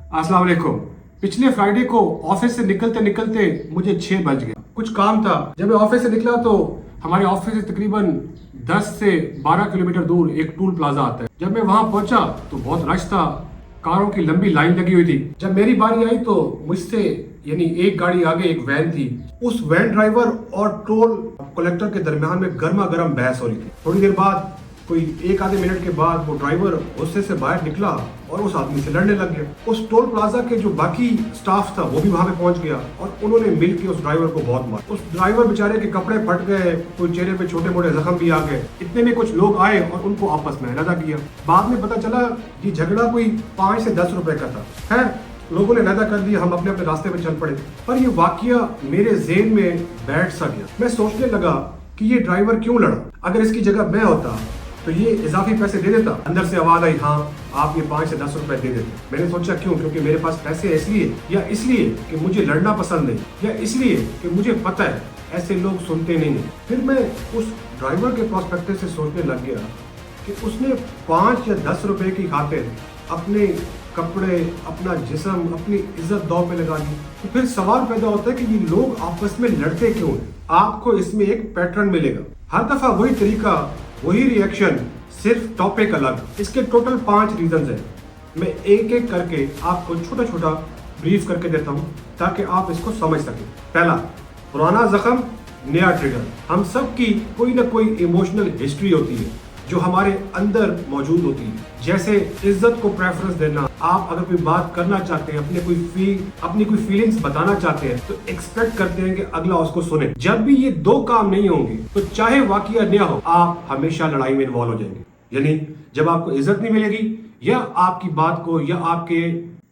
अस्सलाम वालेकुम। पिछले फ्राइडे को ऑफिस से निकलते निकलते मुझे 6 बज गया। कुछ काम था। जब मैं ऑफिस से निकला तो हमारे ऑफिस से तकरीबन 10 से 12 किलोमीटर दूर एक टूल प्लाजा आता है। जब मैं वहां पहुंचा तो बहुत रश था, कारों की लंबी लाइन लगी हुई थी। जब मेरी बारी आई तो मुझसे यानी एक गाड़ी आगे एक वैन थी। उस वैन ड्राइवर और टोल कलेक्टर के दरमियान में गर्मा गर्म बहस हो रही थी। थोड़ी देर बाद, कोई एक आधे मिनट के बाद, वो ड्राइवर गुस्से से बाहर निकला और उस आदमी से लड़ने लग गया। उस टोल प्लाजा के जो बाकी स्टाफ था वो भी वहां पे पहुंच गया और उन्होंने मिलकर उस ड्राइवर को बहुत मारा। उस ड्राइवर बेचारे के कपड़े फट गए, कोई चेहरे पे छोटे मोटे जख्म भी आ गए। इतने में कुछ लोग आए और उनको आपस में अलहदा किया। बाद में पता चला ये झगड़ा कोई 5 से 10 रुपए का था। खैर, लोगों ने अलहदा कर दिया, हम अपने अपने रास्ते पे चल पड़े। पर ये वाकया मेरे ज़हन में बैठ सा गया। मैं सोचने लगा कि ये ड्राइवर क्यों लड़ा। अगर इसकी जगह मैं होता तो ये इजाफी पैसे दे देता। अंदर से आवाज आई, हाँ आप ये 5 से 10 रुपए दे देते। मैंने सोचा क्यों? क्योंकि मेरे पास पैसे इसलिए, या इसलिए कि मुझे लड़ना पसंद नहीं, या इसलिए कि मुझे पता है ऐसे लोग सुनते नहीं हैं। फिर मैं उस ड्राइवर के प्रोस्पेक्टिव से सोचने लग गया कि उसने 5 या 10 रुपए की खातिर अपने कपड़े, अपना जिस्म, अपनी इज्जत दांव पे लगा दी। तो फिर सवाल पैदा होता है कि ये लोग आपस में लड़ते क्यों हैं? आपको इसमें एक पैटर्न मिलेगा। हर दफा वही तरीका, वही रिएक्शन, सिर्फ टॉपिक अलग। इसके टोटल 5 रीजंस हैं। मैं एक एक करके आपको छोटा छोटा ब्रीफ करके देता हूँ ताकि आप इसको समझ सकें। पहला, पुराना जख्म नया ट्रिगर। हम सब की कोई ना कोई इमोशनल हिस्ट्री होती है जो हमारे अंदर मौजूद होती है। जैसे इज्जत को प्रेफरेंस देना। आप अगर कोई बात करना चाहते हैं, अपनी कोई फीलिंग्स बताना चाहते हैं तो एक्सपेक्ट करते हैं कि अगला उसको सुने। जब भी ये 2 काम नहीं होंगे तो चाहे वाकया नया हो, आप हमेशा लड़ाई में इन्वॉल्व हो जाएंगे। यानी जब आपको इज्जत नहीं मिलेगी या आपकी बात को या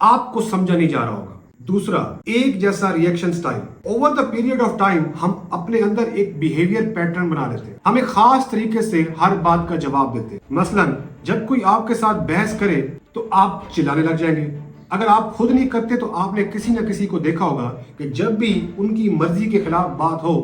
आपको समझा नहीं जा रहा होगा। दूसरा, एक जैसा reaction style. Over the period of time हम अपने अंदर एक बिहेवियर पैटर्न बना लेते हैं। हम एक खास तरीके से हर बात का जवाब देते हैं। मसलन जब कोई आपके साथ बहस करे तो आप चिल्लाने लग जाएंगे। अगर आप खुद नहीं करते तो आपने किसी न किसी को देखा होगा कि जब भी उनकी मर्जी के खिलाफ बात हो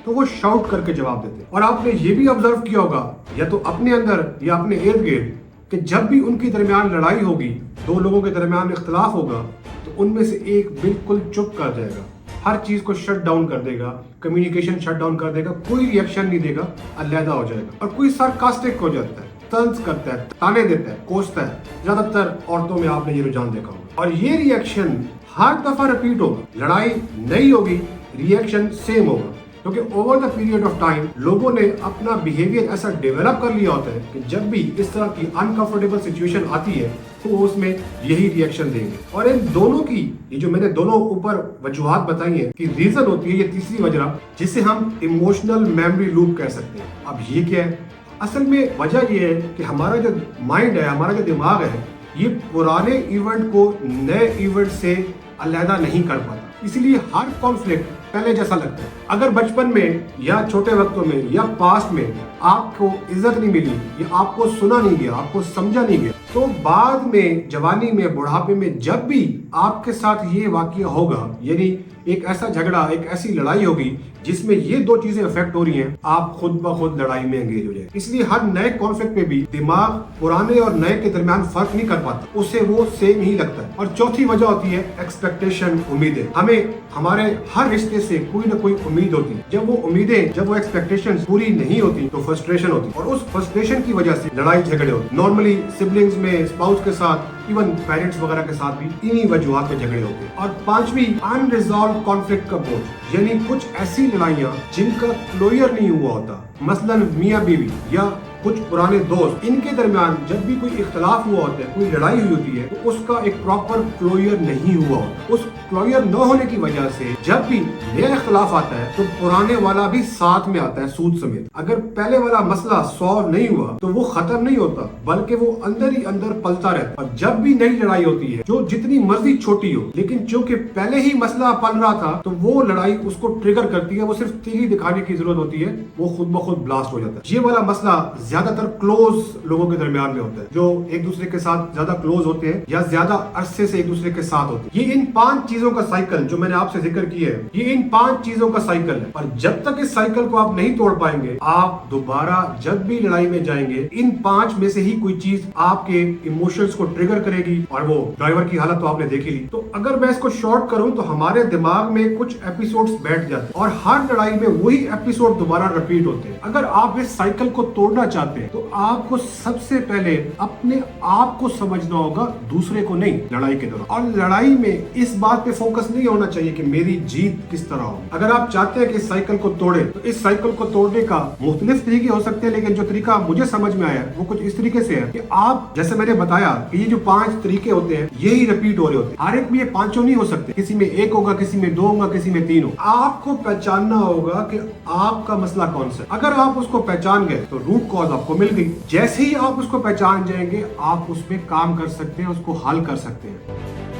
तो वो शाउट करके जवाब देते हैं। और आपने ये भी ऑब्जर्व किया होगा या तो अपने अंदर या अपने इर्द गिर्द कि जब भी उनके दरमियान लड़ाई होगी, 2 लोगों के दरमियान इख्तलाफ होगा, तो उनमें से एक बिल्कुल चुप कर जाएगा, हर चीज को शट डाउन कर देगा, कम्युनिकेशन शट डाउन कर देगा, कोई रिएक्शन नहीं देगा, अलहदा हो जाएगा। और कोई सार्कास्टिक हो जाता है, तंज करता है, ताने देता है, कोसता है। ज्यादातर औरतों में आपने ये रुझान देखा होगा। और ये रिएक्शन हर दफा रिपीट होगा। लड़ाई नहीं होगी, रिएक्शन सेम होगा, क्योंकि over the period of time लोगों ने अपना बिहेवियर ऐसा डेवलप कर लिया होता है कि जब भी इस तरह की अनकंफर्टेबल सिचुएशन आती है तो वो उसमें यही रिएक्शन देंगे। और इन दोनों की, ये जो मैंने दोनों ऊपर वजूहात बताई हैं कि रीजन होती है ये तीसरी वजह, जिसे हम इमोशनल मेमोरी लूप कह सकते हैं। अब ये क्या है? असल में वजह ये है कि हमारा जो माइंड है, हमारा जो दिमाग है, ये पुराने इवेंट को नए इवेंट से अलहदा नहीं कर पाता। इसलिए हर कॉन्फ्लिक्ट पहले जैसा लगता है। अगर बचपन में या छोटे वक्तों में या पास्ट में आपको इज्जत नहीं मिली या आपको सुना नहीं गया, आपको समझा नहीं गया, तो बाद में जवानी में, बुढ़ापे में जब भी आपके साथ ये वाकया होगा, यानी एक ऐसा झगड़ा, एक ऐसी लड़ाई होगी जिसमें ये 2 चीजें इफेक्ट हो रही हैं, आप खुद ब खुद लड़ाई में एंगेज हो जाए। इसलिए हर नए कॉन्फ्लिक्ट में भी दिमाग पुराने और नए के दरमियान फर्क नहीं कर पाता, उसे वो सेम ही लगता है। और चौथी वजह होती है एक्सपेक्टेशन, उम्मीदें। हमें हमारे हर रिश्ते से कोई ना कोई उम्मीद होती है। जब वो उम्मीदें, जब वो एक्सपेक्टेशंस पूरी नहीं होती तो फ्रस्ट्रेशन होती है, और उस फ्रस्ट्रेशन की वजह से लड़ाई झगड़े होते। नॉर्मली सिबलिंग्स में, स्पाउस के साथ, इवन पेरेंट्स वगैरह के साथ भी इन्हीं वजूहात पे झगड़े होते हैं। और 5वीं, अनरिजॉल्व कॉन्फ्लिक्ट का बोझ, यानी कुछ ऐसी लड़ाइयाँ जिनका क्लोजर नहीं हुआ होता। मसलन मियाँ बीवी या कुछ पुराने दोस्त, इनके दरमियान जब भी कोई इख्तलाफ हुआ होता है, कोई लड़ाई हुई होती है, तो उसका एक प्रॉपर क्लोजर नहीं हुआ होता। उस क्लोजर न होने की वजह से जब भी नया इख्तलाफ आता है तो पुराने वाला भी साथ में आता है, सूद समेत। अगर पहले वाला मसला सॉल्व नहीं हुआ तो वो खत्म नहीं होता, बल्कि वो अंदर ही अंदर पलता रहता है। और जब भी नई लड़ाई होती है, जो जितनी मर्जी छोटी हो, लेकिन चूंकि पहले ही मसला पल रहा था, तो वो लड़ाई उसको ट्रिगर करती है। वो सिर्फ तीली दिखाने की जरूरत होती है, वो खुद ब खुद ब्लास्ट हो जाता है। ये वाला मसला ज्यादातर क्लोज लोगों के दरमियान में होता है, जो एक दूसरे के साथ ज्यादा क्लोज होते हैं या ज्यादा अरसे से एक दूसरे के साथ होते हैं। ये इन 5 चीजों का साइकिल जो मैंने आपसे जिक्र किया है, ये इन 5 चीजों का साइकिल है। और जब तक इस साइकिल को आप नहीं तोड़ पाएंगे, आप दोबारा जब भी लड़ाई में जाएंगे, इन 5 में से ही कोई चीज आपके इमोशंस को ट्रिगर करेगी। और वो ड्राइवर की हालत तो आपने देखी ली। तो अगर मैं इसको शॉर्ट करूं तो हमारे दिमाग में कुछ एपिसोड्स बैठ जाते हैं और हर लड़ाई में वही एपिसोड दोबारा रिपीट होते हैं। अगर आप इस साइकिल को तोड़ना चाहते हैं तो आपको सबसे पहले अपने आप को समझना होगा, दूसरे को नहीं, लड़ाई के दौरान। और लड़ाई में इस बात पे फोकस नहीं होना चाहिए कि मेरी जीत किस तरह हो। अगर आप चाहते हैं कि इस साइकिल को तोड़े तो इस साइकिल को तोड़ने का मुख्तलिफ तरीके हो सकते हैं, लेकिन जो तरीका मुझे समझ में आया वो कुछ इस तरीके से है कि आप, जैसे मैंने बताया कि ये जो 5 तरीके होते हैं यही रिपीट हो रहे होते हैं। हर एक में ये 5 नहीं हो सकते, किसी में 1 होगा, किसी में 2 होगा, किसी में 3 होगा। आपको पहचानना होगा कि आपका मसला कौन सा है। अगर आप उसको पहचान गए तो रूट कॉज आपको मिल गई। जैसे ही आप उसको पहचान जाएंगे, आप उसमें काम कर सकते हैं, उसको हल कर सकते हैं।